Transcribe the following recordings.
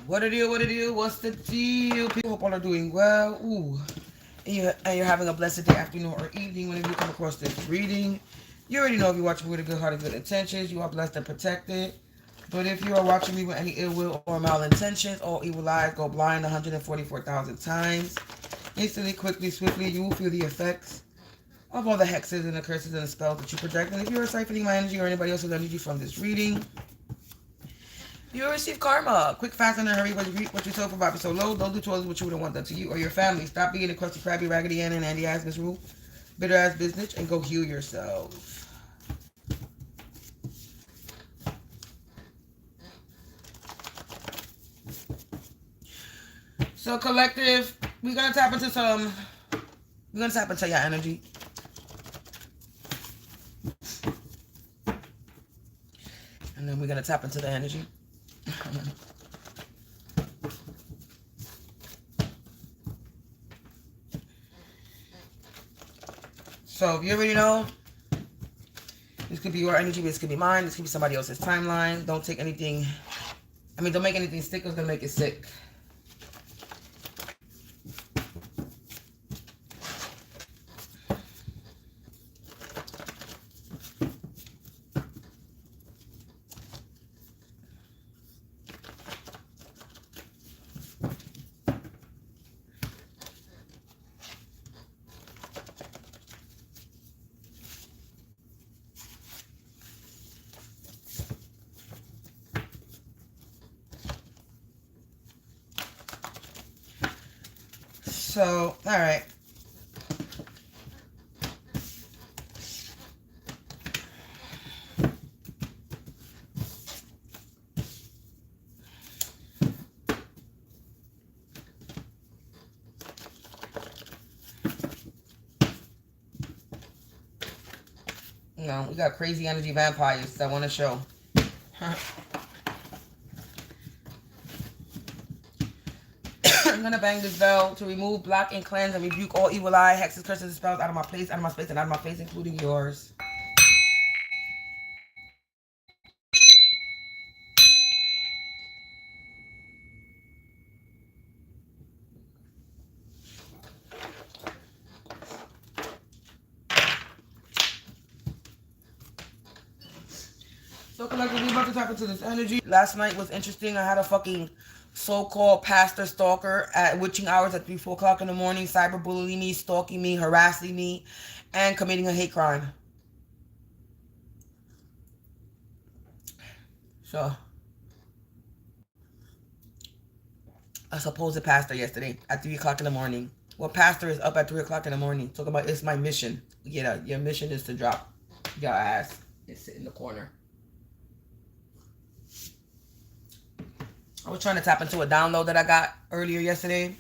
What it do? What it do? What's the deal? People hope all are doing well. Ooh. And you're having a blessed day, afternoon, or evening whenever you come across this reading. You already know if you're watching me with a good heart and good intentions, you are blessed and protected. But if you are watching me with any ill will or malintentions, all evil eyes go blind 144,000 times. Instantly, quickly, swiftly, you will feel the effects of all the hexes and the curses and the spells that you project. And if you are siphoning my energy or anybody else's energy from this reading, you will receive karma. Quick, fast, and in a hurry. What you sow for Bobby so low. Don't do towards what you wouldn't want done to you or your family. Stop being a crusty, crabby, raggedy, and Andy ass misrule, bitter ass business, and go heal yourself. So collective, we're gonna tap into your energy. And then we're gonna tap into the energy. So you already know, this could be your energy, this could be mine, this could be somebody else's timeline. Don't take anything, don't make anything stick, it's gonna make it sick. So, all right. You know, we got crazy energy vampires that want to show. I'm gonna bang this bell to remove, block, and cleanse and rebuke all evil eye, hexes, curses, and spells out of my place, out of my space, and out of my face, including yours. So collectively, about to tap into this energy. Last night was interesting. I had a fucking so-called pastor stalker at witching hours at 3, 4 o'clock in the morning, cyberbullying me, stalking me, harassing me, and committing a hate crime. So, a supposed pastor yesterday at 3 o'clock in the morning. What pastor is up at 3 o'clock in the morning? Talk about, it's my mission. Your mission is to drop your ass and sit in the corner. I was trying to tap into a download that I got earlier yesterday,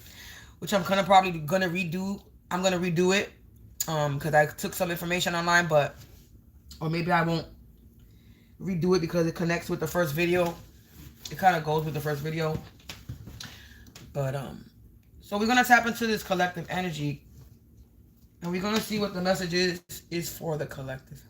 which I'm probably gonna redo. I'm gonna redo it, because I took some information online, or maybe I won't redo it because it connects with the first video. It kind of goes with the first video, but so we're gonna tap into this collective energy, and we're gonna see what the message is for the collective.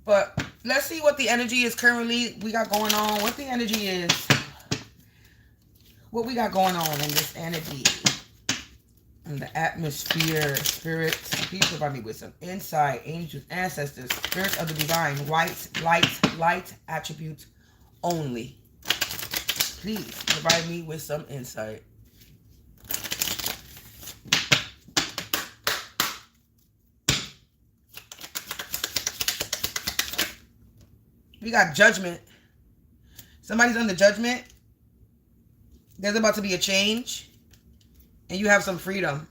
But let's see what the energy is currently we got going on. What the energy is. What we got going on in this energy. In the atmosphere. Spirits. Please provide me with some insight. Angels, ancestors, spirits of the divine. White, light attributes only. Please provide me with some insight. We got judgment. Somebody's under judgment. There's about to be a change. And you have some freedom.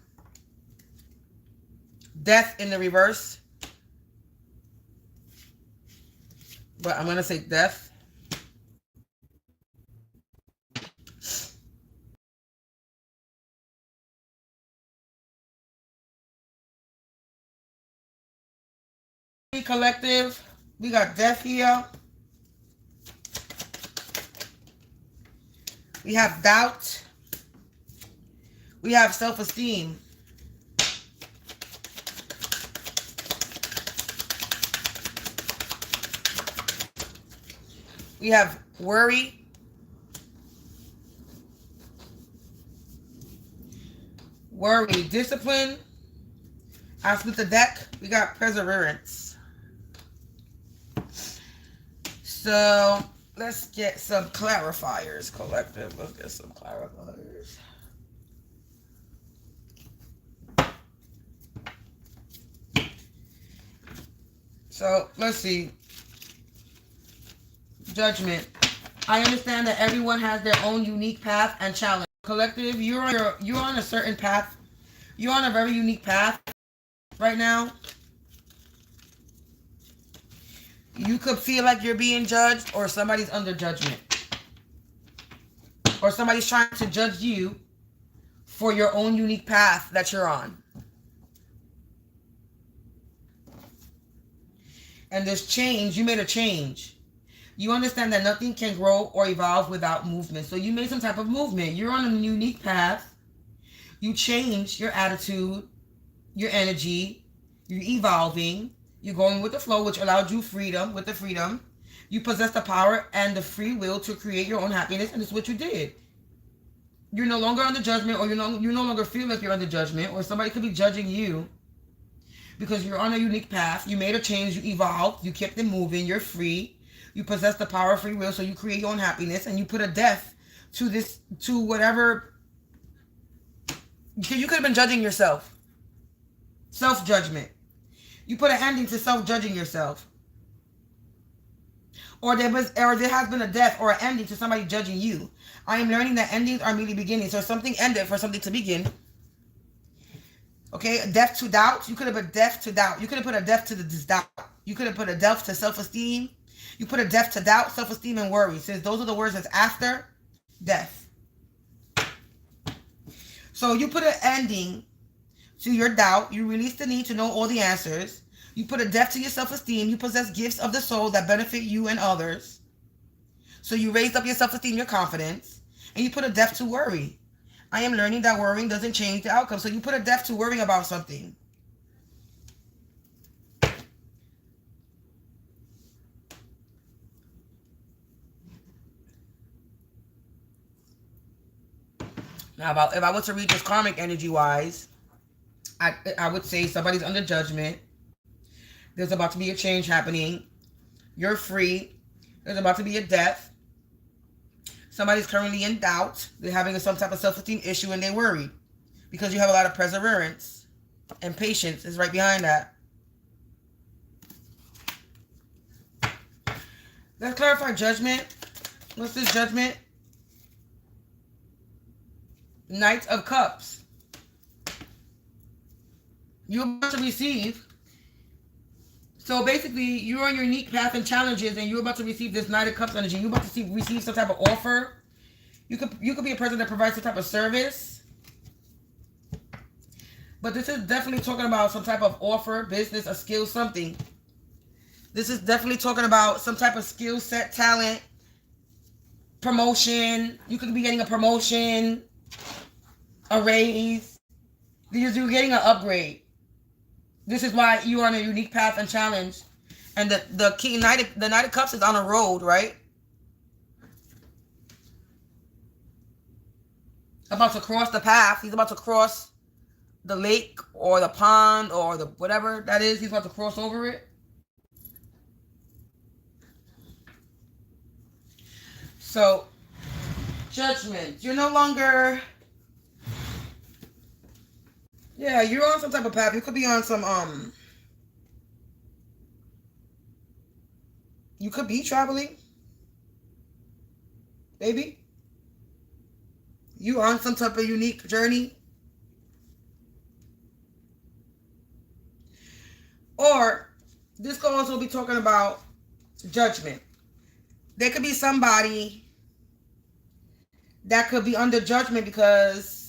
Death in the reverse. But I'm going to say death. Collective. We got death here. We have doubt. We have self-esteem. We have worry. Worry. Discipline. I split the deck. We got perseverance. So let's get some clarifiers, collective. Let's get some clarifiers. So let's see. Judgment. I understand that everyone has their own unique path and challenge. Collective, you're on a certain path. You're on a very unique path right now. You could feel like you're being judged, or somebody's under judgment, or somebody's trying to judge you for your own unique path that you're on. And this change, you made a change. You understand that nothing can grow or evolve without movement. So you made some type of movement. You're on a unique path. You changed your attitude, your energy. You're evolving. You're going with the flow, which allowed you freedom. With the freedom, you possess the power and the free will to create your own happiness, and this is what you did. You're no longer under judgment, or you no longer feel like you're under judgment, or somebody could be judging you because you're on a unique path. You made a change. You evolved. You kept it moving. You're free. You possess the power of free will, so you create your own happiness, and you put a death to this, to whatever. You could have been judging yourself. Self-judgment. You put an ending to self-judging yourself. Or there has been a death or an ending to somebody judging you. I am learning that endings are merely beginnings. So something ended for something to begin. Okay, death to doubt. You could have put death to doubt. You could have put a death to this doubt. You could have put a death to self-esteem. You put a death to doubt, self-esteem, and worry. Since those are the words that's after death. So you put an ending to your doubt. You release the need to know all the answers. You put a death to your self-esteem. You possess gifts of the soul that benefit you and others. So you raised up your self-esteem, your confidence. And you put a death to worry. I am learning that worrying doesn't change the outcome. So you put a death to worrying about something. Now, if I was to read this karmic energy-wise, I would say somebody's under judgment. There's about to be a change happening. You're free. There's about to be a death. Somebody's currently in doubt. They're having some type of self-esteem issue, and they're worried because you have a lot of perseverance, and patience is right behind that. Let's clarify judgment. What's this judgment? Knight of Cups. You're about to receive. So basically, you're on your unique path and challenges, and you're about to receive this Knight of Cups energy. You're about to receive some type of offer. You could be a person that provides some type of service. But this is definitely talking about some type of offer, business, a skill, something. This is definitely talking about some type of skill set, talent, promotion. You could be getting a promotion, a raise. You're getting an upgrade. This is why you're on a unique path and challenge. And the Knight of Cups is on a road, right? About to cross the path. He's about to cross the lake or the pond or the whatever that is. He's about to cross over it. So, judgment. You're no longer... Yeah, you're on some type of path. You could be on some, you could be traveling. Maybe. You're on some type of unique journey. Or, this could also be talking about judgment. There could be somebody that could be under judgment because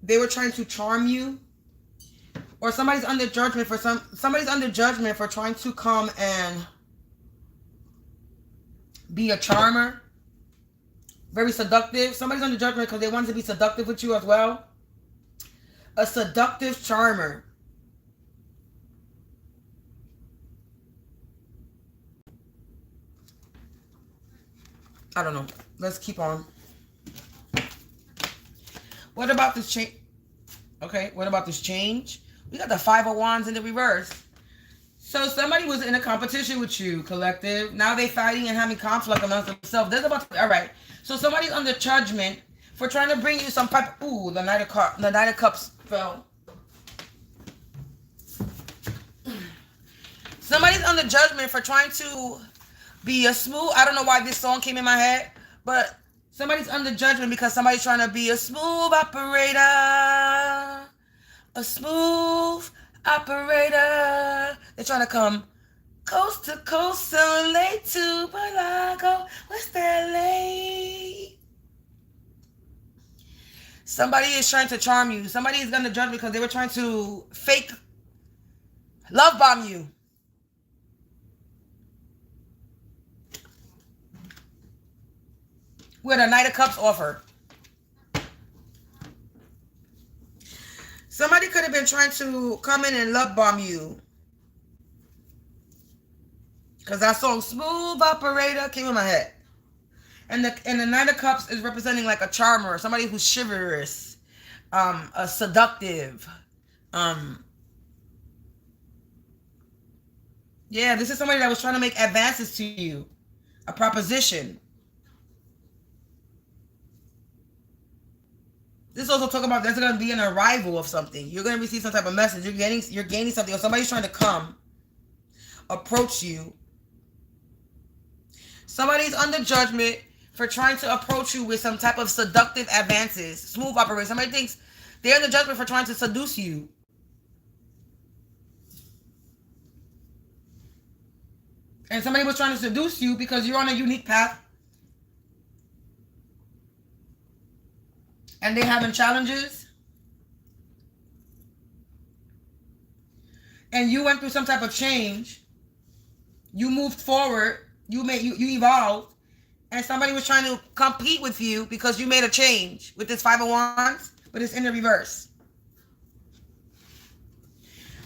they were trying to charm you, or somebody's under judgment for trying to come and be a charmer, very seductive. Somebody's under judgment because they wanted to be seductive with you as well. A seductive charmer. I don't know. Let's keep on. What about this change? Okay, what about this change? We got the Five of Wands in the reverse. So somebody was in a competition with you, collective. Now they fighting and having conflict amongst themselves. There's about to, all right. So somebody's under judgment for trying to bring you some type. Ooh, the Knight of Cups fell. Somebody's under judgment for trying to be a smooth. I don't know why this song came in my head, but somebody's under judgment because somebody's trying to be a smooth operator. A smooth operator. They're trying to come coast to coast, so late to Balago. What's that late? Somebody is trying to charm you. Somebody is going to judge because they were trying to fake love bomb you. With a Knight of Cups offer. Somebody could have been trying to come in and love bomb you. Because that song, Smooth Operator, came in my head. And the Knight of Cups is representing like a charmer, somebody who's chivalrous, a seductive. Yeah, this is somebody that was trying to make advances to you. A proposition. This also talk about there's going to be an arrival of something. You're going to receive some type of message. You're gaining something, or somebody's trying to come, approach you. Somebody's under judgment for trying to approach you with some type of seductive advances. Smooth operator. Somebody thinks they're under judgment for trying to seduce you. And somebody was trying to seduce you because you're on a unique path. And they're having challenges. And you went through some type of change. You moved forward. You evolved. And somebody was trying to compete with you because you made a change with this Five of Wands, but it's in the reverse.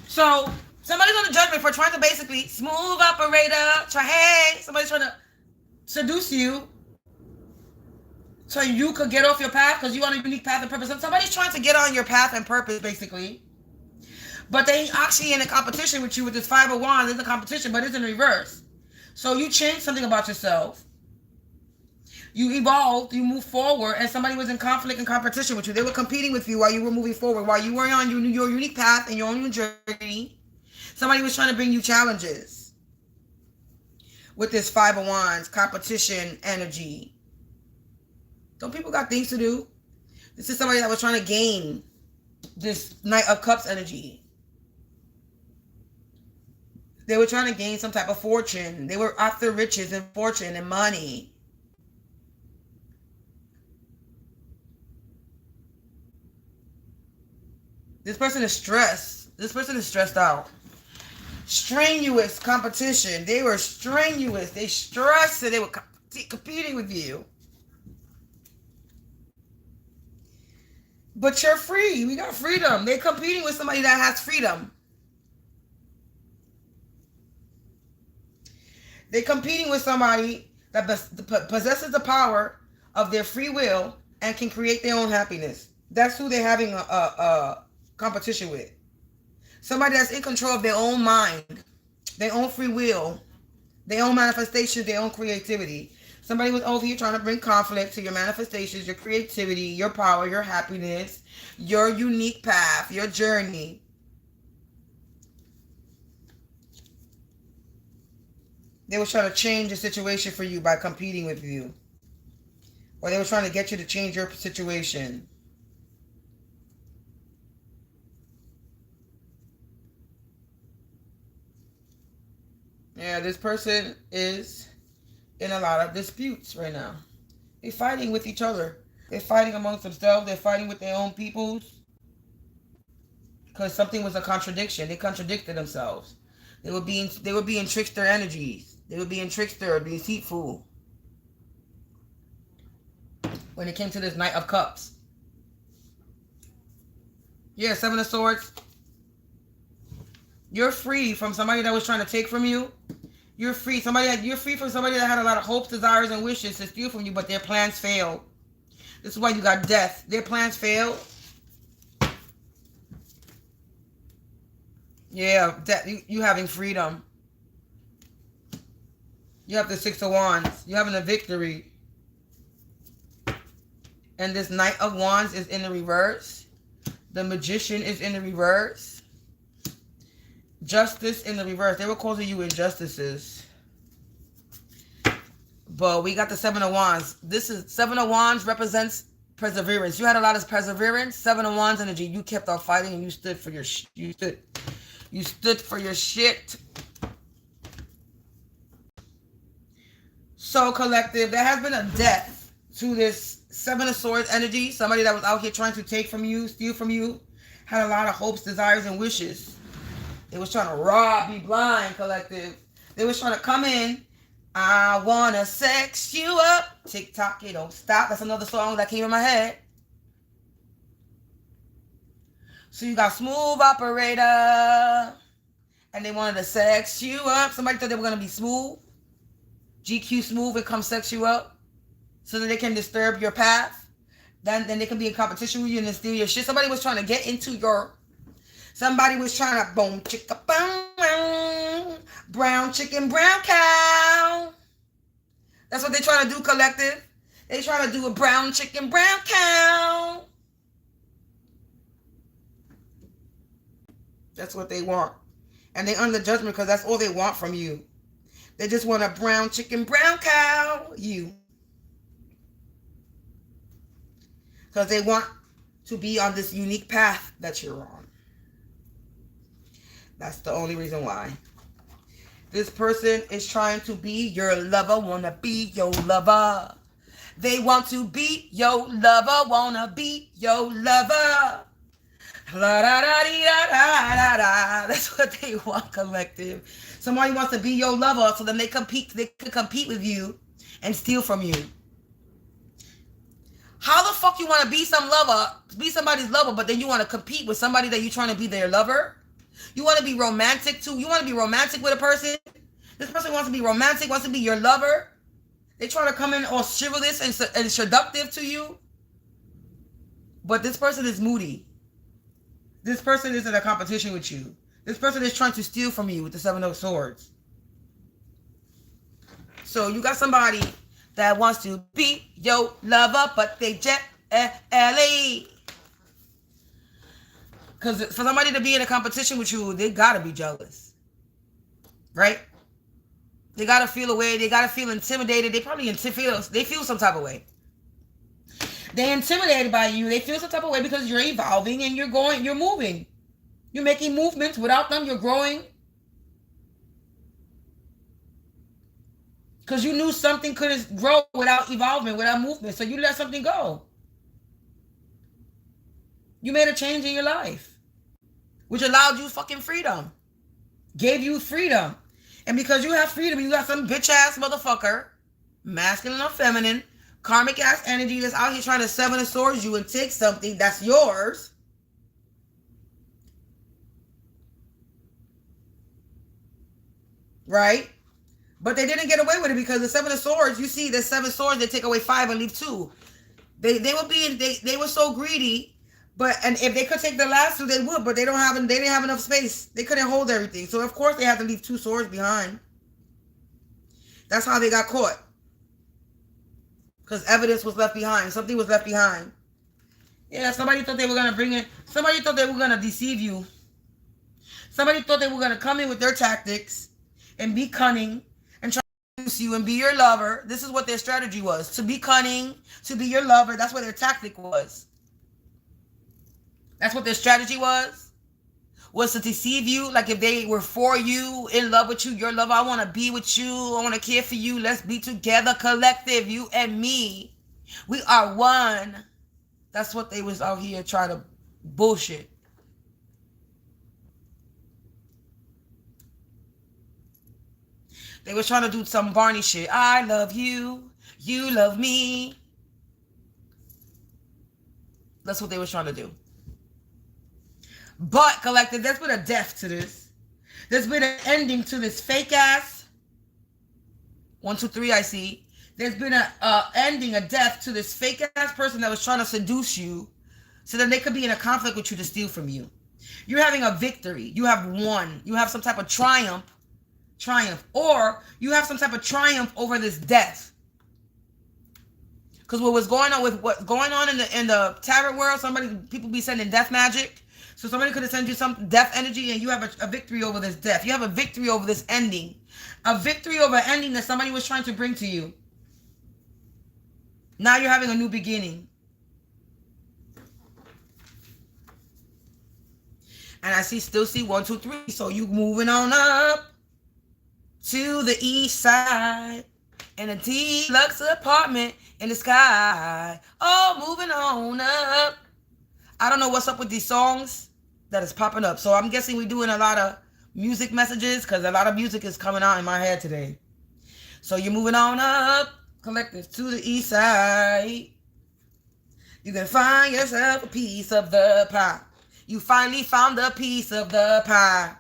So somebody's on the judgment for trying to basically smooth operator. Somebody's trying to seduce you. So you could get off your path because you're on a unique path and purpose. Somebody's trying to get on your path and purpose, basically. But they actually in a competition with you with this Five of Wands. It's a competition, but it's in reverse. So you changed something about yourself. You evolved, you moved forward, and somebody was in conflict and competition with you. They were competing with you while you were moving forward, while you were on your unique path and your own journey. Somebody was trying to bring you challenges with this Five of Wands, competition energy. Don't people got things to do? This is somebody that was trying to gain this Knight of Cups energy. They were trying to gain some type of fortune. They were after riches and fortune and money. This person is stressed. This person is stressed out. Strenuous competition. They were strenuous. They stressed and they were competing with you. But you're free. We got freedom. They're competing with somebody that has freedom. They're competing with somebody that possesses the power of their free will and can create their own happiness. That's who they're having a competition with. Somebody that's in control of their own mind, their own free will, their own manifestation, their own creativity. Somebody was over here trying to bring conflict to your manifestations, your creativity, your power, your happiness, your unique path, your journey. They were trying to change the situation for you by competing with you. Or they were trying to get you to change your situation. Yeah, this person is in a lot of disputes right now. They're fighting with each other. They're fighting amongst themselves. They're fighting with their own peoples. Because something was a contradiction. They contradicted themselves. They were being trickster energies. They were being trickster, deceitful. When it came to this Knight of Cups. Yeah, Seven of Swords. You're free from somebody that was trying to take from you. You're free. You're free from somebody that had a lot of hopes, desires, and wishes to steal from you, but their plans failed. This is why you got death. Their plans failed. Yeah, you having freedom. You have the Six of Wands. You're having a victory. And this Knight of Wands is in the reverse. The Magician is in the reverse. Justice in the reverse. They were causing you injustices. But we got the Seven of Wands. Seven of Wands represents perseverance. You had a lot of perseverance. Seven of Wands energy. You kept on fighting and you stood for your You stood for your shit. So, collective, there has been a death to this Seven of Swords energy. Somebody that was out here trying to take from you, steal from you, had a lot of hopes, desires, and wishes. They was trying to rob, be blind, collective. They was trying to come in. I wanna sex you up. Tick tock, it don't stop. That's another song that came in my head. So you got smooth operator. And they wanted to sex you up. Somebody thought they were going to be smooth. GQ smooth and come sex you up. So that they can disturb your path. Then they can be in competition with you and then steal your shit. Somebody was trying to get into your... Somebody was trying to... Boom, chicka, boom, brown chicken, brown cow. That's what they're trying to do, collective. They're trying to do a brown chicken, brown cow. That's what they want. And they under judgment because that's all they want from you. They just want a brown chicken, brown cow, you. Because they want to be on this unique path that you're on. That's the only reason why. This person is trying to be your lover, wanna be your lover. They want to be your lover, wanna be your lover. La, da, da, dee, da, da, da, da. That's what they want, collective. Somebody wants to be your lover, so then they can compete with you and steal from you. How the fuck you want to be somebody's lover, but then you want to compete with somebody that you're trying to be their lover? You want to be romantic too? You want to be romantic with a person? This person wants to be romantic, wants to be your lover. They try to come in all chivalrous and seductive to you. But this person is moody. This person is in a competition with you. This person is trying to steal from you with the Seven of Swords. So you got somebody that wants to be your lover, but they jealous. Because for somebody to be in a competition with you, they gotta be jealous. Right? They gotta feel a way. They gotta feel intimidated. They probably feel some type of way. They're intimidated by you. They feel some type of way because you're evolving and you're moving. You're making movements. Without them, you're growing. Because you knew something couldn't grow without evolving, without movement. So you let something go. You made a change in your life, which allowed you fucking freedom. Gave you freedom. And because you have freedom, you got some bitch ass motherfucker, masculine or feminine, karmic ass energy that's out here trying to Seven of Swords you and take something that's yours. Right? But they didn't get away with it because the Seven of Swords, you see, the Seven Swords, they take away 5 and leave 2. They were so greedy, and if they could take the last 2, they would, but they didn't have enough space. They couldn't hold everything. So of course they had to leave 2 swords behind. That's how they got caught. Because evidence was left behind. Something was left behind. Yeah, somebody thought they were gonna somebody thought they were gonna deceive you. Somebody thought they were gonna come in with their tactics and be cunning and try to use you and be your lover. This is what their strategy was. To be cunning, to be your lover. That's what their tactic was. That's what their strategy was to deceive you. Like if they were for you, in love with you, your lover, I want to be with you. I want to care for you. Let's be together, collective, you and me. We are one. That's what they was out here trying to bullshit. They was trying to do some Barney shit. I love you. You love me. That's what they was trying to do. But, collective, there's been a death to this. There's been an ending to this fake ass 1, 2, 3, I see. There's been a ending, a death to this fake ass person that was trying to seduce you so that they could be in a conflict with you to steal from you. You're having a victory. You have won. You have some type of triumph, or you have some type of triumph over this death. Because what's going on in the tarot world, people be sending death magic. So somebody could have sent you some death energy, and you have a victory over this death. You have a victory over this ending, a victory over an ending that somebody was trying to bring to you. Now you're having a new beginning. And I still see 1, 2, 3. So you moving on up to the east side in a deluxe apartment in the sky. Oh, moving on up. I don't know what's up with these songs that is popping up. So I'm guessing we're doing a lot of music messages because a lot of music is coming out in my head today. So you're moving on up, collective, to the east side. You can find yourself a piece of the pie. You finally found a piece of the pie.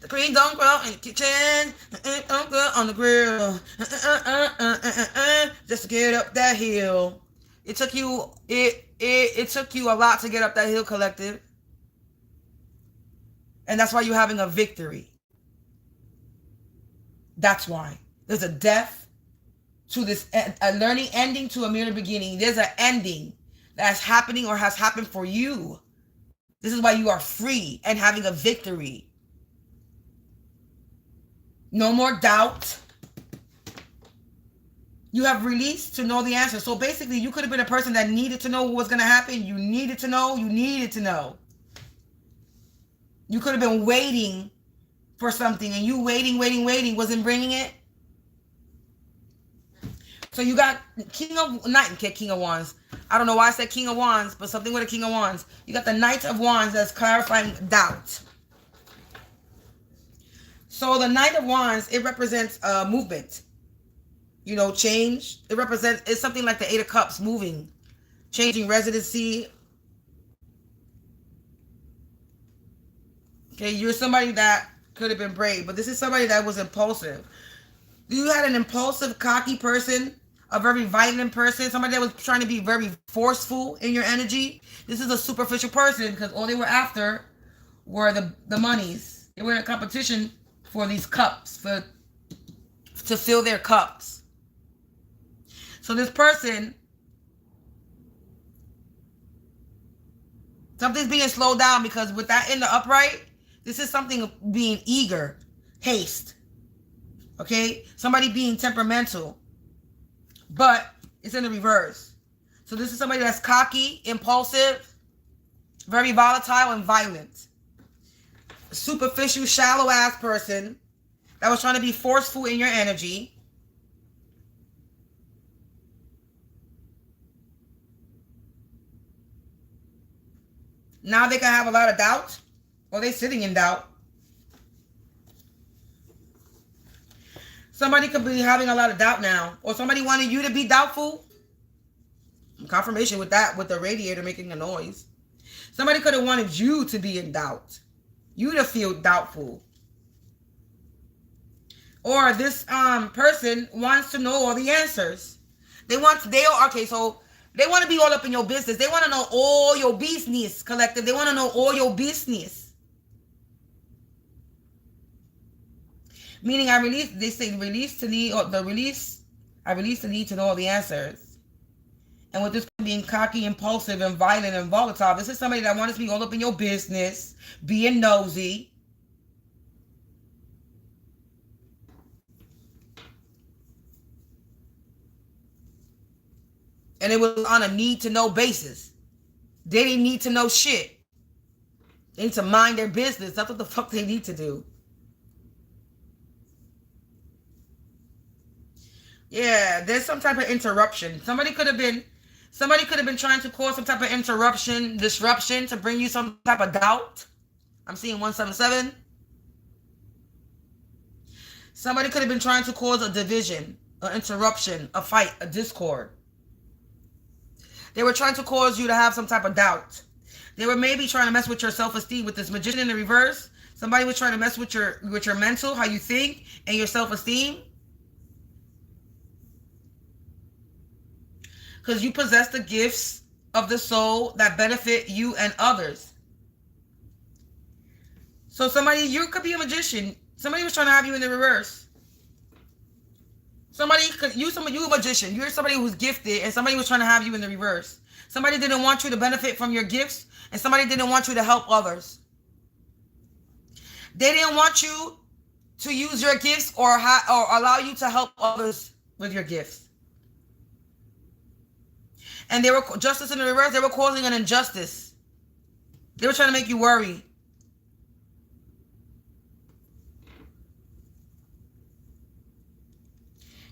The cream don't grow in the kitchen, don't grow on the grill. Just to get up that hill. It took you a lot to get up that hill, collective. And that's why you're having a victory. That's why. There's a death to this, a learning ending to a mirror beginning. There's an ending that's happening or has happened for you. This is why you are free and having a victory. No more doubt. You have released to know the answer. So basically, you could have been a person that needed to know what was going to happen. You needed to know. You needed to know. You could have been waiting for something, and you waiting, wasn't bringing it. So you got King of Wands. I don't know why I said King of Wands, but something with a King of Wands. You got the Knight of Wands that's clarifying doubt. So the Knight of Wands, it represents movement. You know, change. It's something like the Eight of Cups, moving, changing residency. Okay, you're somebody that could have been brave, but this is somebody that was impulsive. You had an impulsive, cocky person, a very violent person, somebody that was trying to be very forceful in your energy. This is a superficial person because all they were after were the monies. They were in a competition for these cups, to fill their cups. So this person, something's being slowed down because with that in the upright, this is something being eager, haste. Okay? Somebody being temperamental. But it's in the reverse. So this is somebody that's cocky, impulsive, very volatile and violent. Superficial, shallow ass person that was trying to be forceful in your energy. Now they can have a lot of doubt, or they're sitting in doubt. Somebody could be having a lot of doubt now, or somebody wanted you to be doubtful. Confirmation with that, with the radiator making a noise. Somebody could have wanted you to be in doubt, you to feel doubtful. Or this person wants to know all the answers. They want to be all up in your business. They want to know all your business, collective. They want to know all your business. Meaning I release the need to know all the answers. And with this being cocky, impulsive, and violent and volatile, this is somebody that wants to be all up in your business, being nosy. And it was on a need to know basis. They didn't need to know shit. They need to mind their business. That's what the fuck they need to do. Yeah, there's some type of interruption. Somebody could have been trying to cause some type of disruption to bring you some type of doubt. I'm seeing 177. Somebody could have been trying to cause a division, an interruption, a fight, a discord. They were trying to cause you to have some type of doubt. They were maybe trying to mess with your self-esteem with this Magician in the reverse. Somebody was trying to mess with your mental, how you think, and your self-esteem. because you possess the gifts of the soul that benefit you and others. So somebody, you could be a magician. Somebody was trying to have you in the reverse. Somebody could, you a magician. You're somebody who's gifted, and somebody was trying to have you in the reverse. Somebody didn't want you to benefit from your gifts, and somebody didn't want you to help others. They didn't want you to use your gifts or allow you to help others with your gifts. And they were, justice in the reverse, they were causing an injustice. They were trying to make you worry.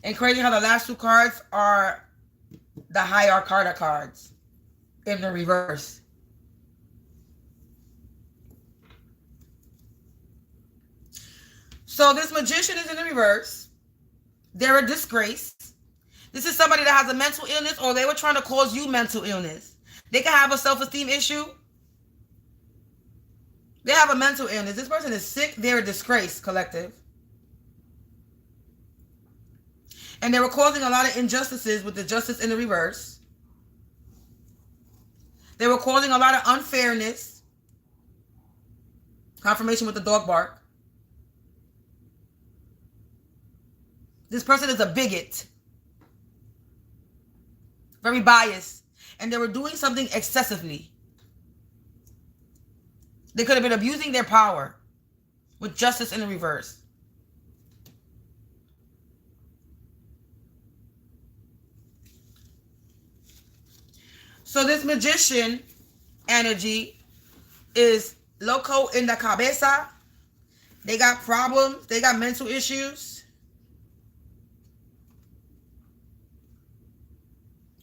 And crazy how the last two cards are the Heyoka cards in the reverse. So this magician is in the reverse. They're a disgrace. This is somebody that has a mental illness, or they were trying to cause you mental illness. They can have a self-esteem issue. They have a mental illness. This person is sick. They're a disgrace, collective. And they were causing a lot of injustices with the justice in the reverse. They were causing a lot of unfairness. Confirmation with the dog bark. This person is a bigot. Very biased. And they were doing something excessively. They could have been abusing their power with justice in the reverse. So this magician energy is loco in the cabeza. They got problems. They got mental issues.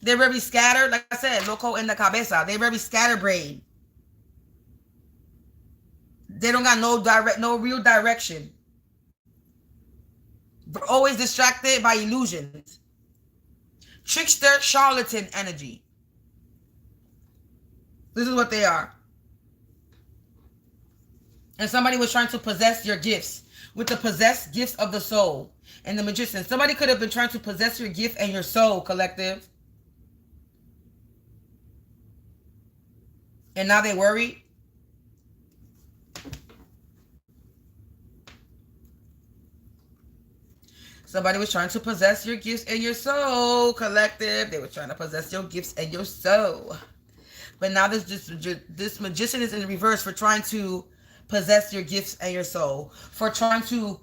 They're very scattered. Like I said, loco in the cabeza. They're very scatterbrained. They don't got no real direction. They're always distracted by illusions. Trickster, charlatan energy. This is what they are. And somebody was trying to possess your gifts with the possessed gifts of the soul and the magician. Somebody could have been trying to possess your gift and your soul, collective. And now they worry. Somebody was trying to possess your gifts and your soul, collective. They were trying to possess your gifts and your soul. But now this magician is in the reverse for trying to possess your gifts and your soul. For trying to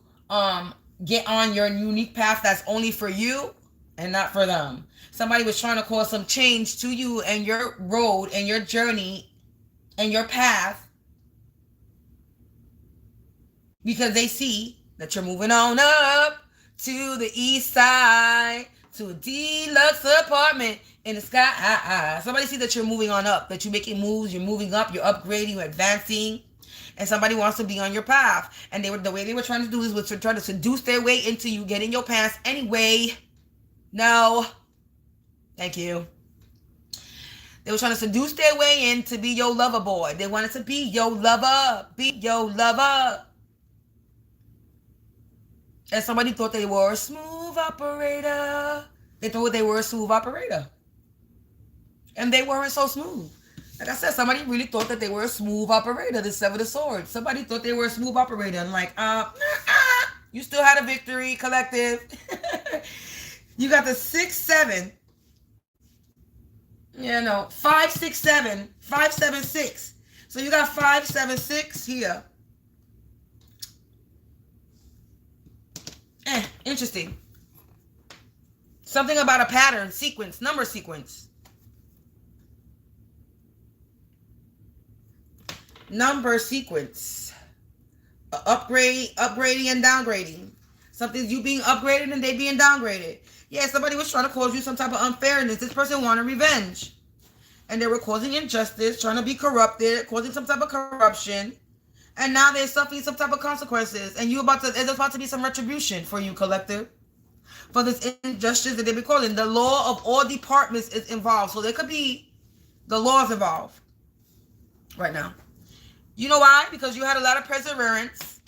get on your unique path that's only for you and not for them. Somebody was trying to cause some change to you and your road and your journey and your path. Because they see that you're moving on up to the east side, to a deluxe apartment in the sky. Somebody see that you're moving on up, that you're making moves, you're moving up, you're upgrading, you're advancing, and somebody wants to be on your path. And the way they were trying to do this was to try to seduce their way into you getting your pants anyway. No. Thank you. They were trying to seduce their way in to be your lover boy. They wanted to be your lover. Be your lover. And somebody thought they were a smooth operator. They thought they were a smooth operator. And they weren't so smooth. Like I said, somebody really thought that they were a smooth operator, the Seven of Swords. Somebody thought they were a smooth operator. And like, you still had a victory, collective. You got the 6, 7. Yeah, no. 5, 6, 7. 5, 7, 6. So you got 5, 7, 6 here. Interesting. Something about a pattern, sequence, number sequence. Number sequence. Upgrading and downgrading. Something's you being upgraded and they being downgraded. Yeah, somebody was trying to cause you some type of unfairness. This person wanted revenge. And they were causing injustice, trying to be corrupted, causing some type of corruption. And now they're suffering some type of consequences. And there's about to be some retribution for you, collective. For this injustice that they've been calling. The law of all departments is involved. So there could be the laws involved right now. You know why? Because you had a lot of perseverance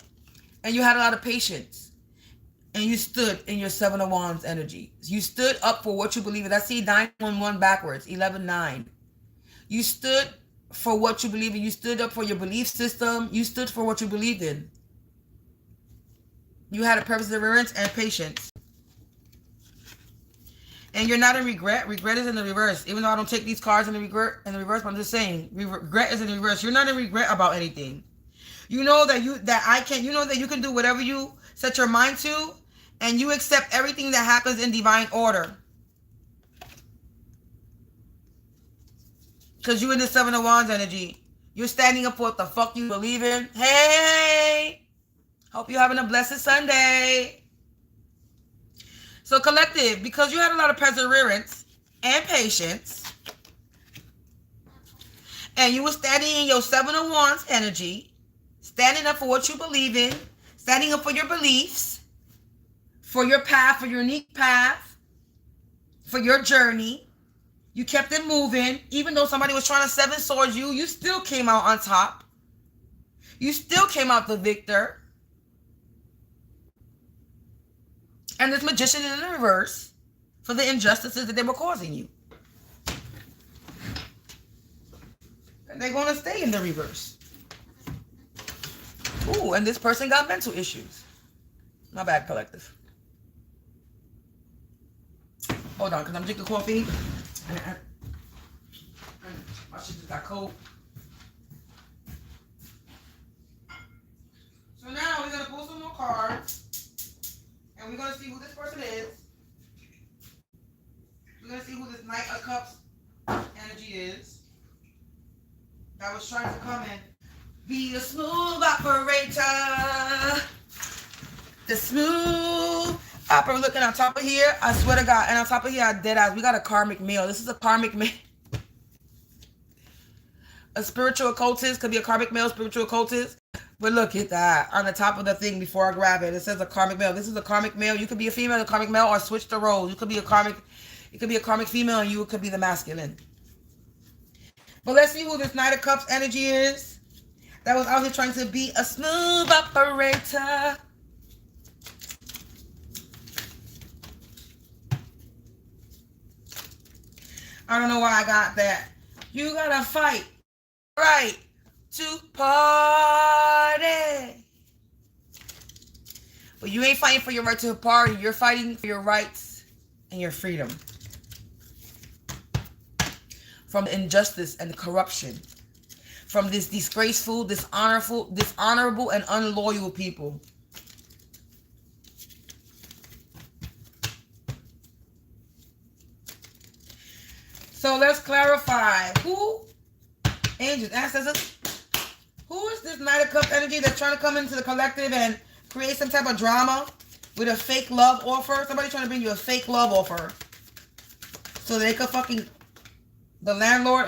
and you had a lot of patience. And you stood in your Seven of Wands energy. You stood up for what you believe in. I see 911 backwards, 11-9. You stood for what you believe in. You stood up for your belief system. You stood for what you believed in. You had a perseverance and patience. And you're not in regret. Regret is in the reverse. Even though I don't take these cards in the reverse, but I'm just saying, regret is in the reverse. You're not in regret about anything. You know that you know that you can do whatever you set your mind to, and you accept everything that happens in divine order. Because you're in the Seven of Wands energy. You're standing up for what the fuck you believe in. Hey! Hope you're having a blessed Sunday. So collective, because you had a lot of perseverance and patience, and you were standing in your Seven of Wands energy, standing up for what you believe in, standing up for your beliefs, for your path, for your unique path, for your journey. You kept it moving. Even though somebody was trying to seven swords you, you still came out on top. You still came out the victor. And this Magician is in the reverse for the injustices that they were causing you. And they're going to stay in the reverse. Ooh, and this person got mental issues. My bad, collective. Hold on, because I'm drinking coffee. My shit just got cold. So now we're going to pull some more cards. And we're going to see who this person is. We're going to see who this Knight of Cups energy is. That was trying to come and be a smooth operator. The smooth operator. Looking on top of here, I swear to God. And on top of here, I dead eyes. We got a karmic male. This is a karmic male. A spiritual occultist. Could be a karmic male, spiritual occultist. But look at that on the top of the thing before I grab it. It says a karmic male. This is a karmic male. You could be a female, a karmic male, or switch the roles. You could be a karmic. It could be a karmic female, and you could be the masculine. But let's see who this Knight of Cups energy is. That was out here trying to be a smooth operator. I don't know why I got that. You gotta fight, right? To party. But you ain't fighting for your right to party. You're fighting for your rights and your freedom. From injustice and corruption. From this disgraceful, dishonorable, and unloyal people. So let's clarify. Who? Angels, ancestors. Who is this Knight of Cups energy that's trying to come into the collective and create some type of drama with a fake love offer? Somebody trying to bring you a fake love offer so they could fucking... a landlord.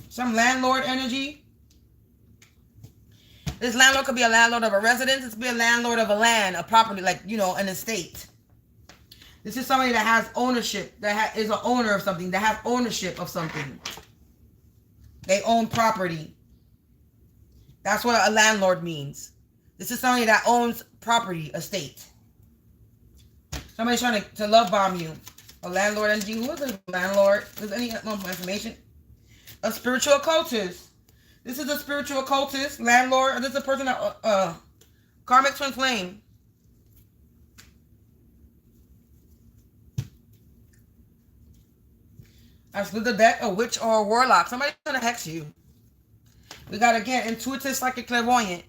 Some landlord energy. This landlord could be a landlord of a residence. It could be a landlord of a land, a property, like, you know, an estate. This is somebody that has ownership, that is an owner of something, that has ownership of something. They own property. That's what a landlord means. This is somebody that owns property, estate. Somebody's trying to love bomb you. A landlord energy. Who is a landlord? Does any information? A spiritual occultist. This is a spiritual occultist, landlord. This is a person that karmic twin flame. I split the deck, a witch or a warlock. Somebody's trying to hex you. We got, again, intuitive, psychic, clairvoyant.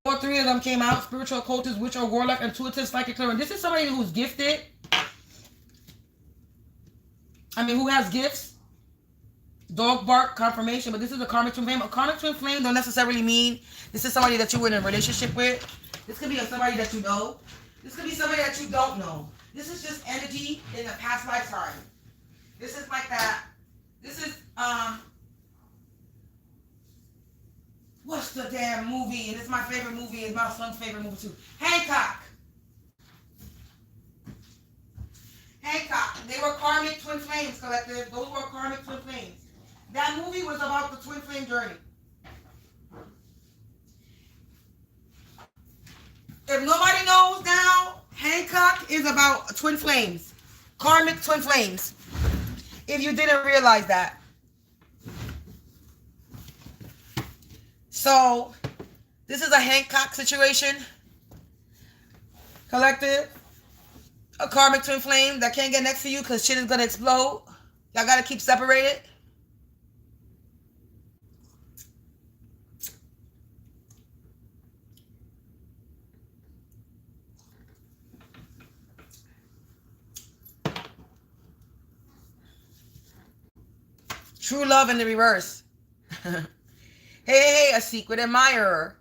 All three of them came out. Spiritual occultist, witch or warlock, intuitive, psychic, clairvoyant. This is somebody who's gifted. Who has gifts. Dog bark, confirmation. But this is a karmic twin flame. A karmic twin flame don't necessarily mean this is somebody that you were in a relationship with. This could be somebody that you know. This could be somebody that you don't know. This is just energy in a past lifetime. This is like that. This is, what's the damn movie? And it's my favorite movie. It's my son's favorite movie too. Hancock. They were karmic twin flames, collective. Those were karmic twin flames. That movie was about the twin flame journey. If nobody knows now, Hancock is about twin flames. Karmic twin flames. If you didn't realize that. So, this is a Hancock situation. Collective. A karmic twin flame that can't get next to you because shit is going to explode. Y'all got to keep separated. True love in the reverse. Hey, a secret admirer.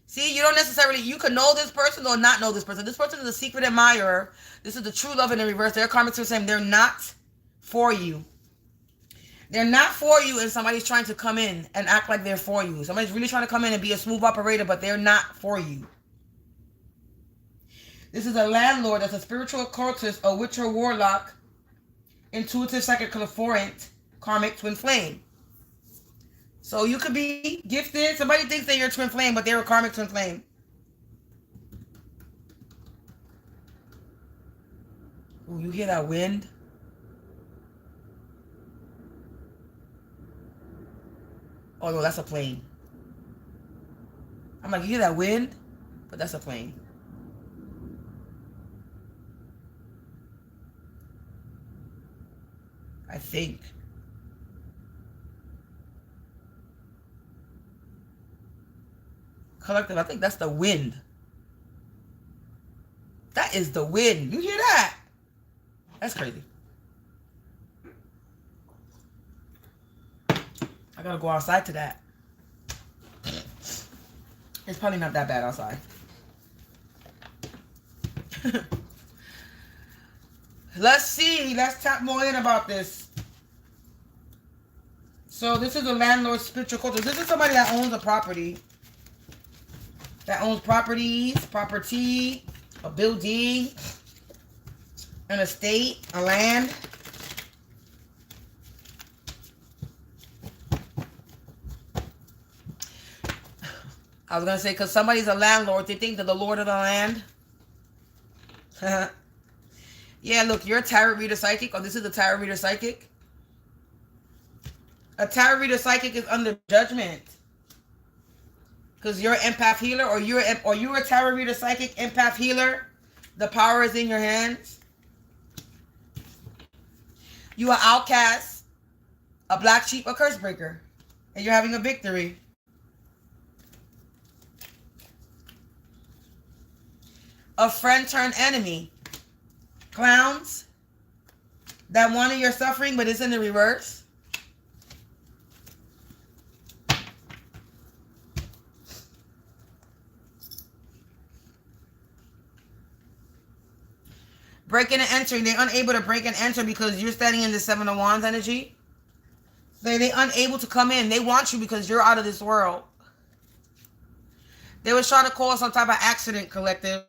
See, you don't necessarily, you could know this person or not know this person. This person is a secret admirer. This is the true love in the reverse. They're karmic twin flame. They're not for you. They're not for you, and somebody's trying to come in and act like they're for you. Somebody's really trying to come in and be a smooth operator, but they're not for you. This is a landlord that's a spiritual occultist, a witch or warlock, intuitive, psychic, clairvoyant, karmic twin flame. So you could be gifted. Somebody thinks that you're a twin flame, but they're a karmic twin flame. Ooh, you hear that wind? Oh no, that's a plane. I'm like, you hear that wind? But that's a plane. I think. Collective, I think that's the wind. That is the wind. You hear that? That's crazy. I gotta go outside to that. It's probably not that bad outside. Let's see. Let's tap more in about this. So this is a landlord spiritual culture. This is somebody that owns a property. That owns properties, property, a building, an estate, a land. I was going to say, because somebody's a landlord, they think they're the lord of the land. Yeah, look, you're a tarot reader psychic, or this is a tarot reader psychic. A tarot reader psychic is under judgment. Because you're an empath healer, or you're a tarot reader psychic, empath healer. The power is in your hands. You are outcast, a black sheep, a curse breaker. And you're having a victory. A friend turned enemy. Clowns that wanted your suffering, but it's in the reverse. Breaking and entering. They're unable to break and enter because you're standing in the Seven of Wands energy. They're unable to come in. They want you because you're out of this world. They was trying to cause some type of accident, collective.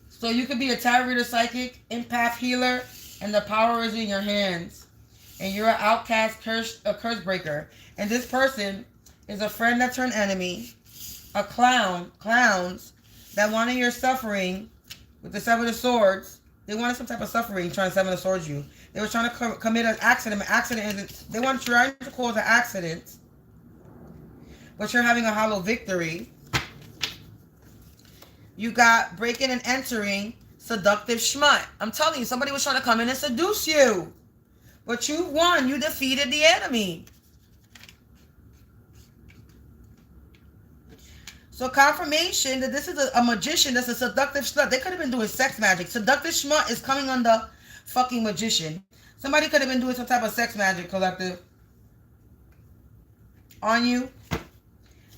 So you could be a tarot reader, psychic, empath healer, and the power is in your hands. And you're an outcast, a curse breaker. And this person is a friend that turned enemy, a clowns that wanted your suffering with the Seven of Swords. They wanted some type of suffering trying to Seven of Swords you. They were trying to commit an accident. An accident is, they want to try to cause an accident, but you're having a hollow victory. You got breaking and entering, seductive schmut. I'm telling you, somebody was trying to come in and seduce you. But you won. You defeated the enemy. So confirmation that this is a magician that's a seductive slut. They could have been doing sex magic. Seductive schmut is coming on the fucking magician. Somebody could have been doing some type of sex magic, collective. On you.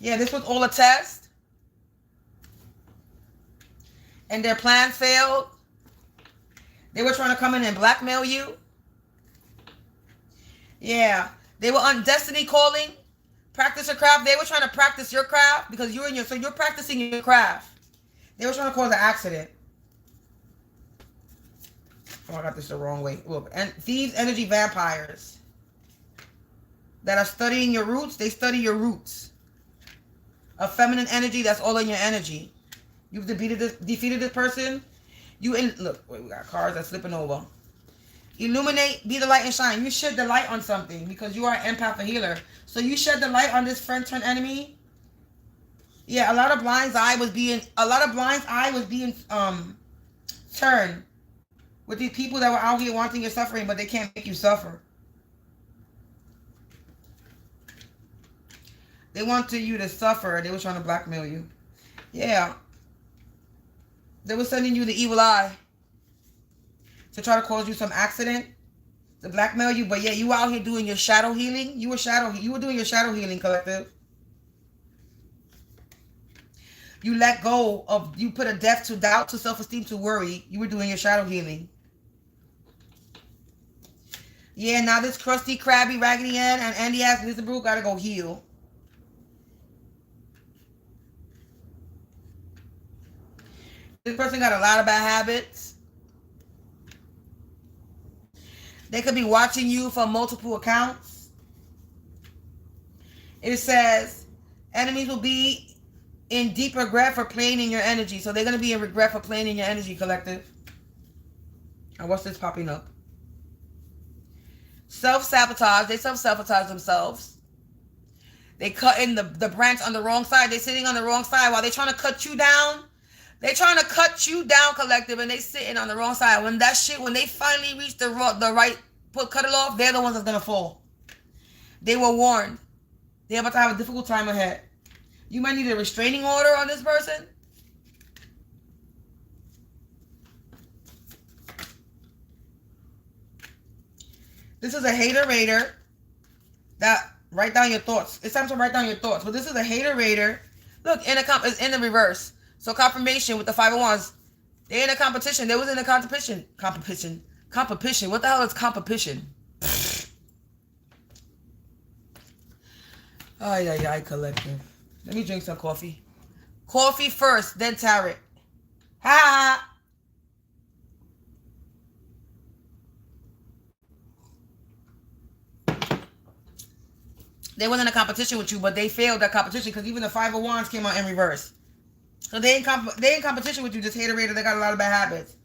Yeah, this was all a test. And their plan failed. They were trying to come in and blackmail you. Yeah. They were on destiny calling. Practice your craft. They were trying to practice your craft because so you're practicing your craft. They were trying to cause an accident. Oh, I got this the wrong way. Look, and thieves, energy, vampires that are studying your roots. They study your roots. A feminine energy that's all in your energy. You've defeated this person. Look, wait, we got cards that's slipping over. Illuminate, be the light and shine. You shed the light on something because you are an empath, a healer. So you shed the light on this friend turned enemy. Yeah, a lot of blind eye was being turned with these people that were out here wanting your suffering, but they can't make you suffer. They wanted you to suffer. They were trying to blackmail you. Yeah. They were sending you the evil eye to try to cause you some accident, to blackmail you. But yeah, you were out here doing your shadow healing. You were doing your shadow healing, collective. You let go of, you put a death to doubt, to self-esteem, to worry. You were doing your shadow healing. Yeah, now this crusty, crabby, raggedy Ann and Andy ass Lizabru gotta go heal. This person got a lot of bad habits. They could be watching you from multiple accounts. It says enemies will be in deep regret for playing in your energy. So they're going to be in regret for playing in your energy, collective. And what's this popping up? Self-sabotage. They self-sabotage themselves. They cut in the branch on the wrong side. They're sitting on the wrong side while they're trying to cut you down. They're trying to cut you down, collective, and they sitting on the wrong side. When they finally reach the right, cut it off, they're the ones that's going to fall. They were warned. They're about to have a difficult time ahead. You might need a restraining order on this person. This is a hater-rater that write down your thoughts. It's time to write down your thoughts. But this is a hater-rater. Look, it's in the reverse. So confirmation with the 5 of Wands. They're in a competition. They was in a competition. Competition. What the hell is competition? Ay, collective. Let me drink some coffee. Coffee first, then tarot. Ha! They went in a competition with you, but they failed that competition because even the 5 of Wands came out in reverse. So they in competition with you, this hater-rater. They got a lot of bad habits.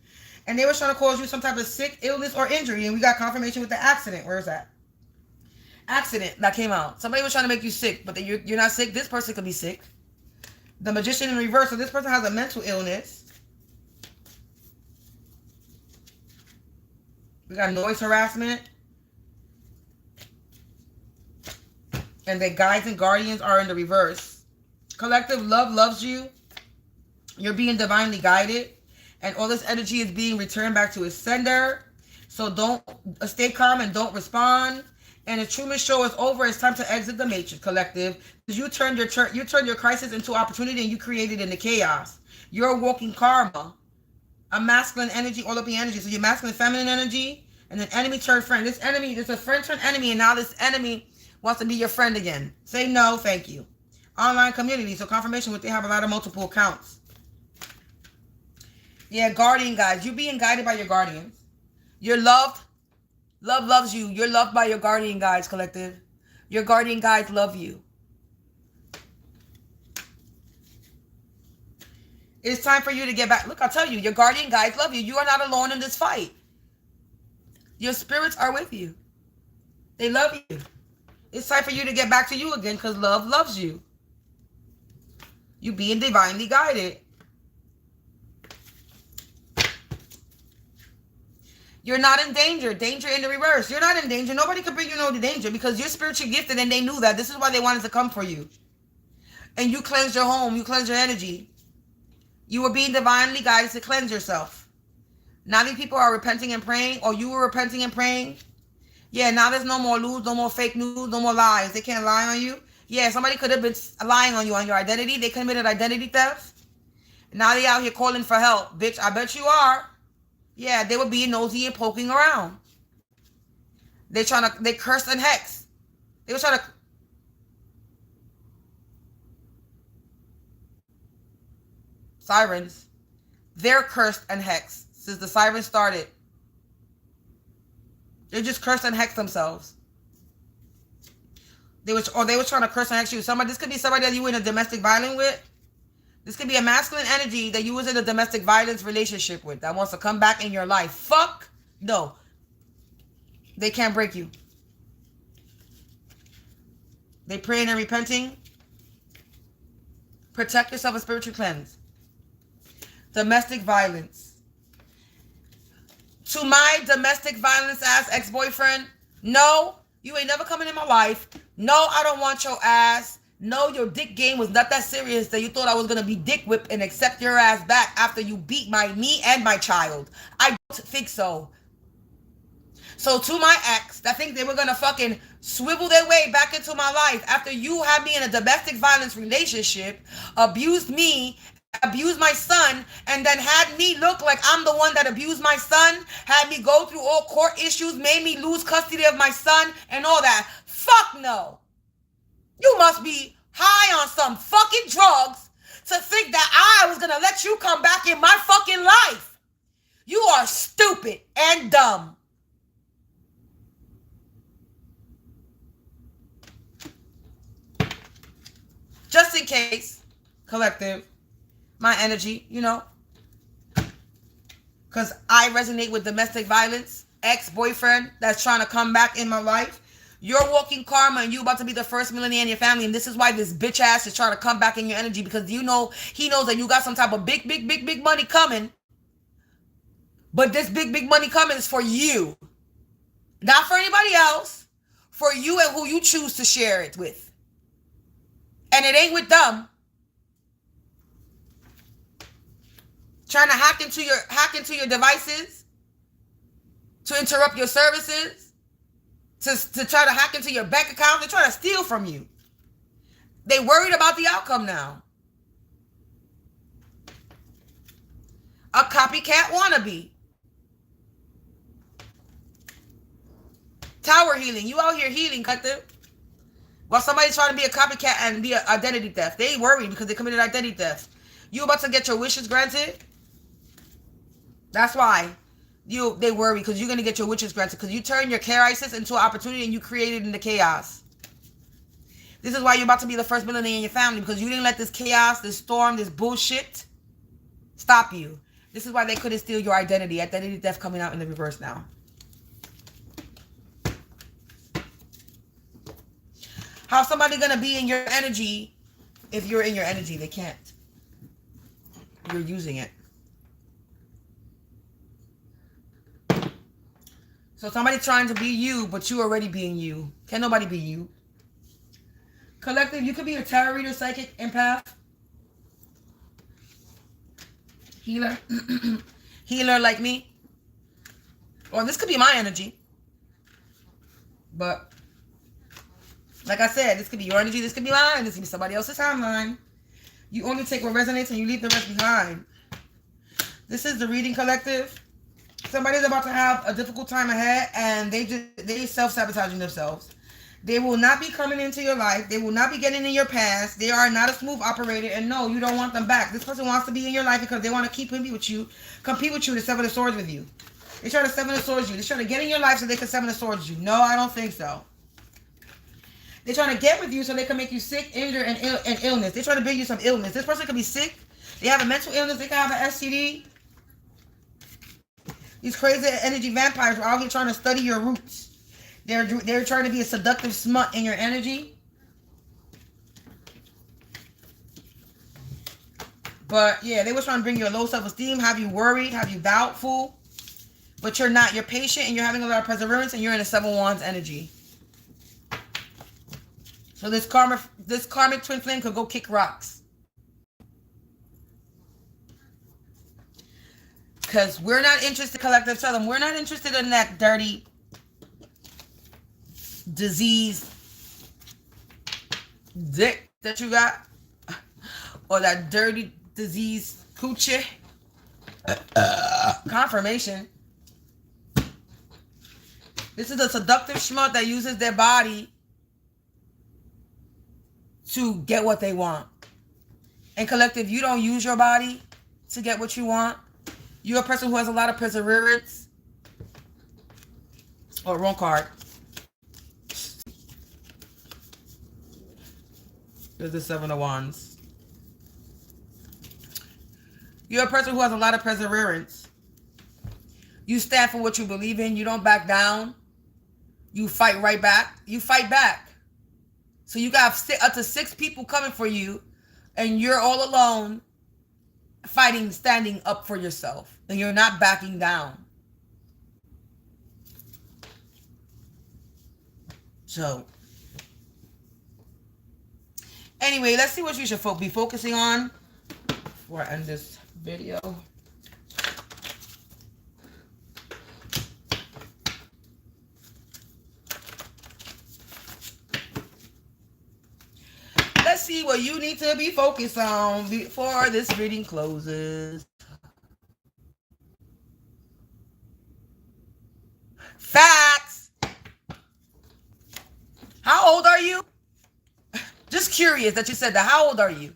And they were trying to cause you some type of sick, illness, or injury. And we got confirmation with the accident. Where is that? Accident that came out. Somebody was trying to make you sick, but you're not sick. This person could be sick. The Magician in reverse. So this person has a mental illness. We got noise harassment. And the guides and guardians are in the reverse. Collective love loves you. You're being divinely guided. And all this energy is being returned back to its sender. So don't stay calm and don't respond. And the Truman Show is over. It's time to exit the matrix, collective. Because you turned your crisis into opportunity and you created into chaos. You're a walking karma. A masculine energy, all up in energy. So your masculine, feminine energy, and then enemy turned friend. This enemy, there's a friend turned enemy, and now this enemy wants to be your friend again. Say no, thank you. Online community. So confirmation, they have a lot of multiple accounts. Yeah, guardian guides. You're being guided by your guardians. You're loved. Love loves you. You're loved by your guardian guides, collective. Your guardian guides love you. It's time for you to get back. Look, I'll tell you, your guardian guides love you. You are not alone in this fight. Your spirits are with you. They love you. It's time for you to get back to you again because love loves you. You being divinely guided. You're not in danger. Danger in the reverse. You're not in danger. Nobody can bring you no danger because you're spiritually gifted and they knew that. This is why they wanted to come for you. And you cleansed your home. You cleansed your energy. You were being divinely guided to cleanse yourself. Now these people are repenting and praying, or you were repenting and praying. Yeah, now there's no more news, no more fake news, no more lies. They can't lie on you. Yeah, somebody could have been lying on you, on your identity. They committed identity theft. Now they out here calling for help. Bitch, I bet you are. Yeah, they were being nosy and poking around. They cursed and hex. They were trying to. Sirens. They're cursed and hexed since the sirens started. They just cursed and hexed themselves. They were trying to curse and hex you. This could be somebody that you were in a domestic violence with. This could be a masculine energy that you was in a domestic violence relationship with that wants to come back in your life. Fuck no. They can't break you. They praying and repenting. Protect yourself and spiritual cleanse. Domestic violence. To my domestic violence ass ex-boyfriend, no, you ain't never coming in my life. No, I don't want your ass. No, your dick game was not that serious that you thought I was going to be dick whipped and accept your ass back after you beat me and my child. I don't think so. So to my ex that think they were going to fucking swivel their way back into my life after you had me in a domestic violence relationship, abused me, abused my son, and then had me look like I'm the one that abused my son, had me go through all court issues, made me lose custody of my son and all that. Fuck no. You must be high on some fucking drugs to think that I was going to let you come back in my fucking life. You are stupid and dumb. Just in case, collective, my energy, you know, because I resonate with domestic violence, ex-boyfriend that's trying to come back in my life. You're walking karma and you about to be the first millionaire in your family. And this is why this bitch ass is trying to come back in your energy, because he knows that you got some type of big money coming. But this big money coming is for you. Not for anybody else. For you and who you choose to share it with. And it ain't with them. Trying to hack into your devices. To interrupt your services. To try to hack into your bank account. They're trying to steal from you. They worried about the outcome now. A copycat wannabe. Tower healing. You out here healing, collective. While somebody's trying to be a copycat and be an identity theft. They ain't worried because they committed identity theft. You about to get your wishes granted? That's why. They worry because you're going to get your wishes granted because you turn your crisis into an opportunity and you create it in the chaos. This is why you're about to be the first millionaire in your family, because you didn't let this chaos, this storm, this bullshit stop you. This is why they couldn't steal your identity. Identity theft coming out in the reverse now. How's somebody going to be in your energy if you're in your energy? They can't. You're using it. So somebody trying to be you, but you already being you. Can't nobody be you. Collective, you could be a tarot reader, psychic, empath, healer, healer like me. Or this could be my energy. But like I said, this could be your energy, this could be mine, this could be somebody else's timeline. You only take what resonates and you leave the rest behind. This is the reading, collective. Somebody's about to have a difficult time ahead and they self-sabotaging themselves. They will not be coming into your life. They will not be getting in your past. They are not a smooth operator, and no, you don't want them back. This person wants to be in your life because they want to compete with you to sever the swords with you. They try to sever the swords with you. They try to get in your life so they can sever the swords with you. No, I don't think so. They're trying to get with you so they can make you sick, injured, and illness. They're trying to bring you some illness. This person could be sick. They have a mental illness. They can have an STD. These crazy energy vampires are out here trying to study your roots. They're trying to be a seductive smut in your energy. But yeah, they were trying to bring you a low self-esteem, have you worried, have you doubtful. But you're not. You're patient and you're having a lot of perseverance and you're in a Seven Wands energy. So this karmic twin flame could go kick rocks. Because we're not interested, collective, tell them, we're not interested in that dirty disease dick that you got. Or that dirty disease coochie. confirmation. This is a seductive schmuck that uses their body to get what they want. And collective, you don't use your body to get what you want. You're a person who has a lot of perseverance. Oh, wrong card. There's the Seven of Wands. You're a person who has a lot of perseverance. You stand for what you believe in. You don't back down. You fight right back. You fight back. So you got up to 6 people coming for you, and you're all alone fighting, standing up for yourself. And you're not backing down. So, anyway, let's see what you should be focusing on before I end this video. Let's see what you need to be focused on before this reading closes. Facts. How old are you? Just curious that you said that. How old are you?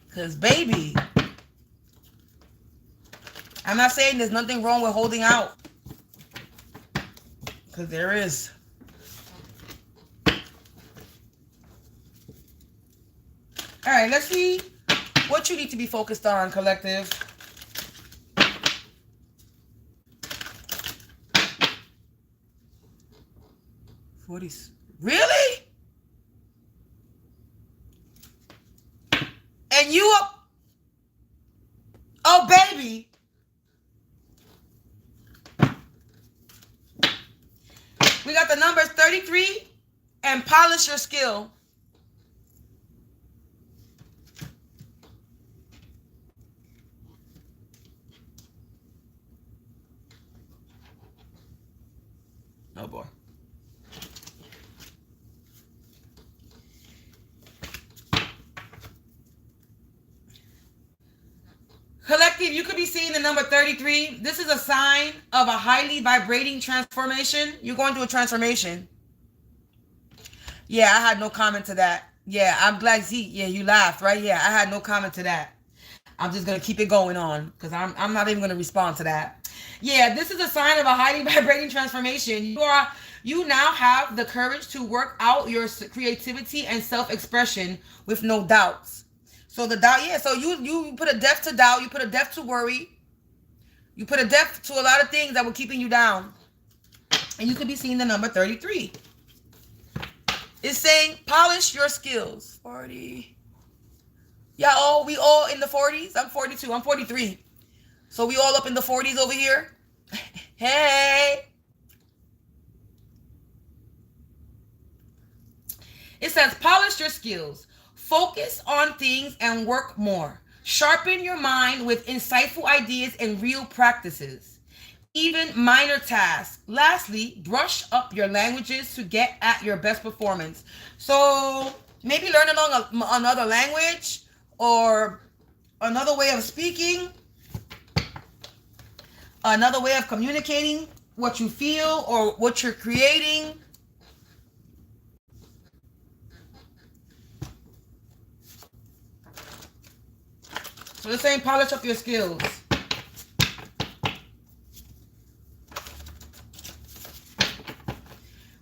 Because, baby, I'm not saying there's nothing wrong with holding out. Because there is. All right, let's see what you need to be focused on, collective. Really? And you up? Oh, baby. We got the numbers 33 and polish your skill. Oh, boy. Collective, you could be seeing the number 33. This is a sign of a highly vibrating transformation. You're going through a transformation. Yeah, I had no comment to that. Yeah, I'm glad. See, yeah, you laughed, right? Yeah, I had no comment to that. I'm just going to keep it going on because I'm not even going to respond to that. Yeah, this is a sign of a highly vibrating transformation. You now have the courage to work out your creativity and self-expression with no doubts. So the doubt, yeah, so you put a death to doubt, you put a death to worry, you put a death to a lot of things that were keeping you down. And you could be seeing the number 33. It's saying polish your skills. 40. Yeah, we all in the 40s. I'm 42. I'm 43. So we all up in the 40s over here. Hey. It says polish your skills. Focus on things and work more. Sharpen your mind with insightful ideas and real practices. Even minor tasks. Lastly, brush up your languages to get at your best performance. So maybe learn another language or another way of speaking, another way of communicating what you feel or what you're creating. So they're saying polish up your skills.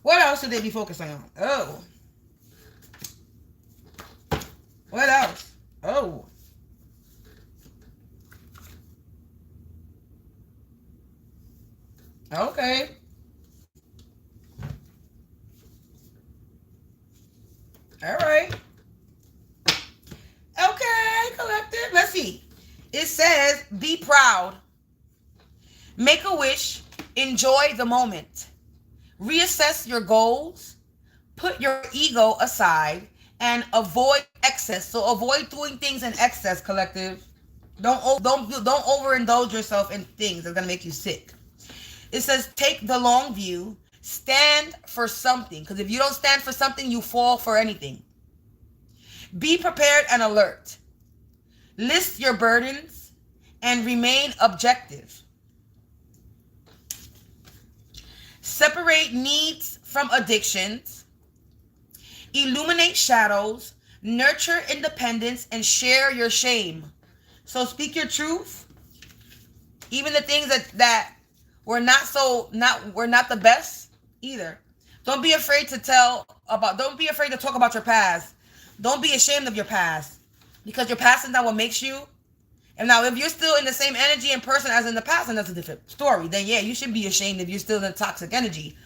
What else should they be focusing on? Oh. What else? Oh. Okay. All right. Okay, collective. Let's see. It says, be proud. Make a wish. Enjoy the moment. Reassess your goals. Put your ego aside and avoid excess. So avoid doing things in excess, collective. Don't overindulge yourself in things that's gonna make you sick. It says, take the long view. Stand for something, because if you don't stand for something, you fall for anything. Be prepared and alert. List your burdens and remain objective. Separate needs from addictions. Illuminate shadows. Nurture independence and share your shame. So speak your truth. Even the things that were not the best either. Don't be afraid to talk about your past. Don't be ashamed of your past, because your past is not what makes you. And now if you're still in the same energy and person as in the past, and that's a different story, then yeah, you should be ashamed if you're still in toxic energy.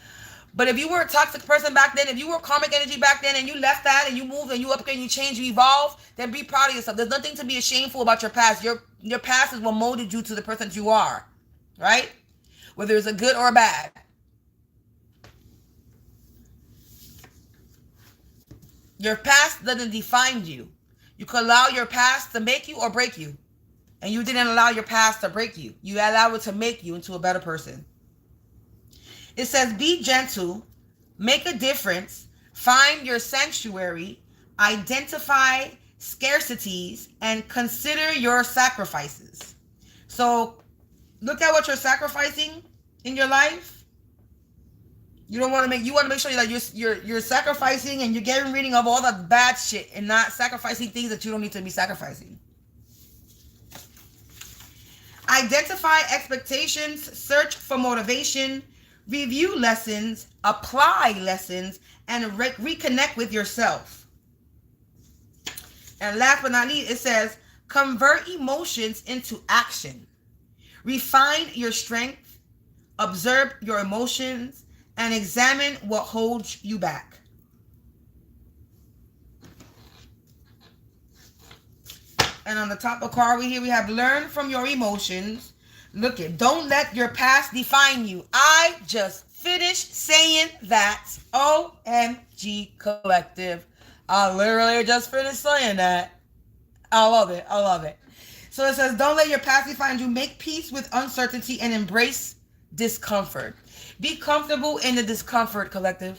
But if you were a toxic person back then, if you were karmic energy back then and you left that and you moved and you upgrade and you change, you evolve, then be proud of yourself. There's nothing to be ashameful about your past. Your past is what molded you to the person that you are, right? Whether it's a good or a bad. Your past doesn't define you. You could allow your past to make you or break you. And you didn't allow your past to break you. You allowed it to make you into a better person. It says, be gentle, make a difference, find your sanctuary, identify scarcities, and consider your sacrifices. So look at what you're sacrificing in your life. You want to make sure that you're sacrificing and you're getting rid of all the bad shit and not sacrificing things that you don't need to be sacrificing. Identify expectations, search for motivation, review lessons, apply lessons, and reconnect with yourself. And last but not least, it says, convert emotions into action. Refine your strength, observe your emotions, and examine what holds you back. And on the top of the card we have learn from your emotions. Look it. Don't let your past define you. I just finished saying that. OMG collective. I literally just finished saying that. I love it. I love it. So it says, don't let your past define you. Make peace with uncertainty and embrace discomfort. Be comfortable in the discomfort, collective.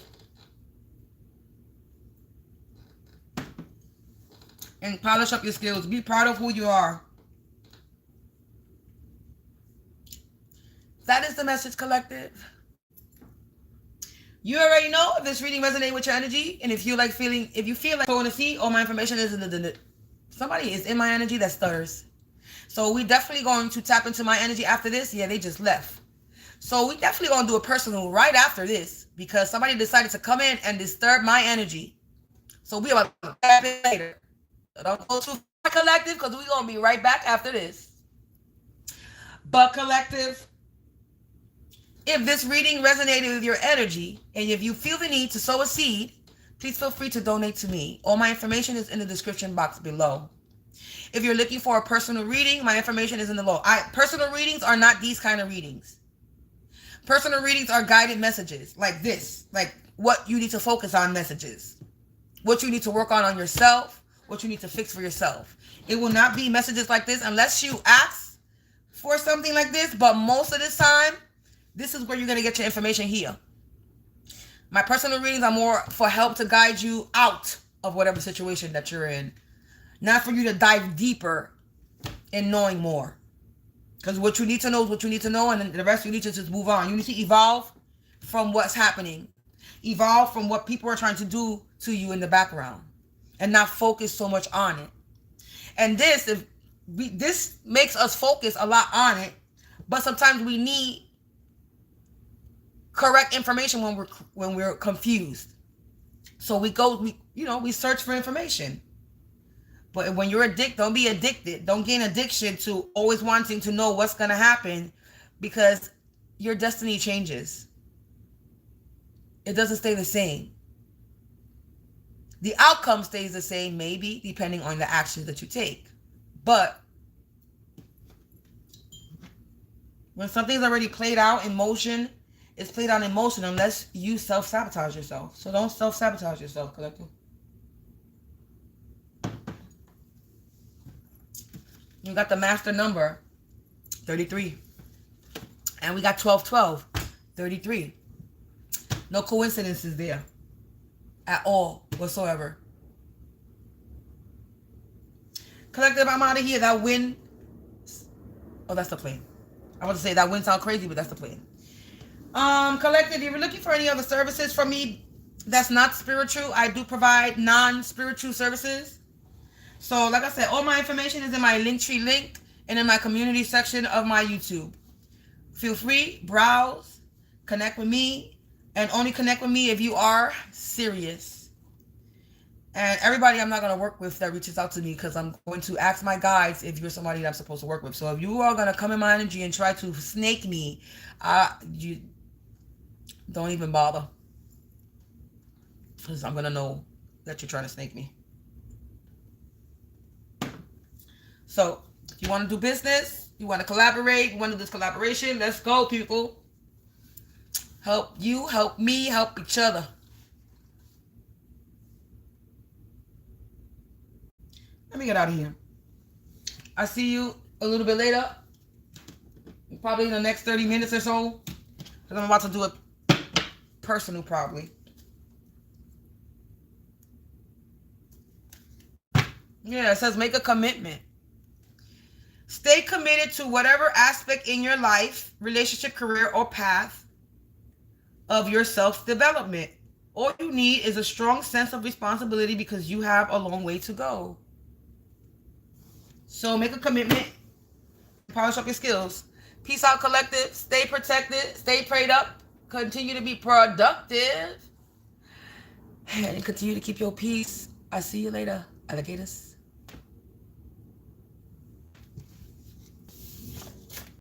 And polish up your skills. Be proud of who you are. That is the message, collective. You already know if this reading resonates with your energy, and if you feel like going to see, all my information is in the somebody is in my energy that stutters. So we definitely going to tap into my energy after this. Yeah, they just left. So we definitely going to do a personal right after this, because somebody decided to come in and disturb my energy. So we are about to tap in later. So don't go too far, collective, because we're going to be right back after this. But collective, if this reading resonated with your energy, and if you feel the need to sow a seed, please feel free to donate to me. All my information is in the description box below. If you're looking for a personal reading, my information is in the below. Personal readings are not these kind of readings. Personal readings are guided messages like this, like what you need to focus on messages, what you need to work on yourself, what you need to fix for yourself. It will not be messages like this unless you ask for something like this, but most of this time, this is where you're going to get your information here. My personal readings are more for help to guide you out of whatever situation that you're in, not for you to dive deeper in knowing more. Because what you need to know is what you need to know, and then the rest you need to just move on. You need to evolve from what's happening. Evolve from what people are trying to do to you in the background, and not focus so much on it. And this makes us focus a lot on it, but sometimes we need correct information when we're confused. So we search for information. But when you're addicted, don't be addicted. Don't gain addiction to always wanting to know what's going to happen, because your destiny changes. It doesn't stay the same. The outcome stays the same, maybe, depending on the actions that you take. But when something's already played out in motion, it's played out in motion unless you self-sabotage yourself. So don't self-sabotage yourself, collective. You got the master number, 33. And we got 1212, 33. No coincidences there at all whatsoever. Collective, I'm out of here. That wind. Oh, that's the plane. I want to say that wind sound crazy, but that's the plane. Collective, if you're looking for any other services from me that's not spiritual, I do provide non-spiritual services. So, like I said, all my information is in my Linktree link and in my community section of my YouTube. Feel free, browse, connect with me, and only connect with me if you are serious. And everybody I'm not going to work with that reaches out to me, because I'm going to ask my guides if you're somebody that I'm supposed to work with. So if you are going to come in my energy and try to snake me, you don't even bother, because I'm going to know that you're trying to snake me. So if you want to do business, you want to collaborate, you want to do this collaboration, let's go, people. Help you, help me, help each other. Let me get out of here. I see you a little bit later. Probably in the next 30 minutes or so. Because I'm about to do it personal, probably. Yeah, it says make a commitment. Stay committed to whatever aspect in your life, relationship, career, or path of your self-development. All you need is a strong sense of responsibility, because you have a long way to go. So make a commitment. Polish up your skills. Peace out, collective. Stay protected. Stay prayed up. Continue to be productive. And continue to keep your peace. I'll see you later, alligators.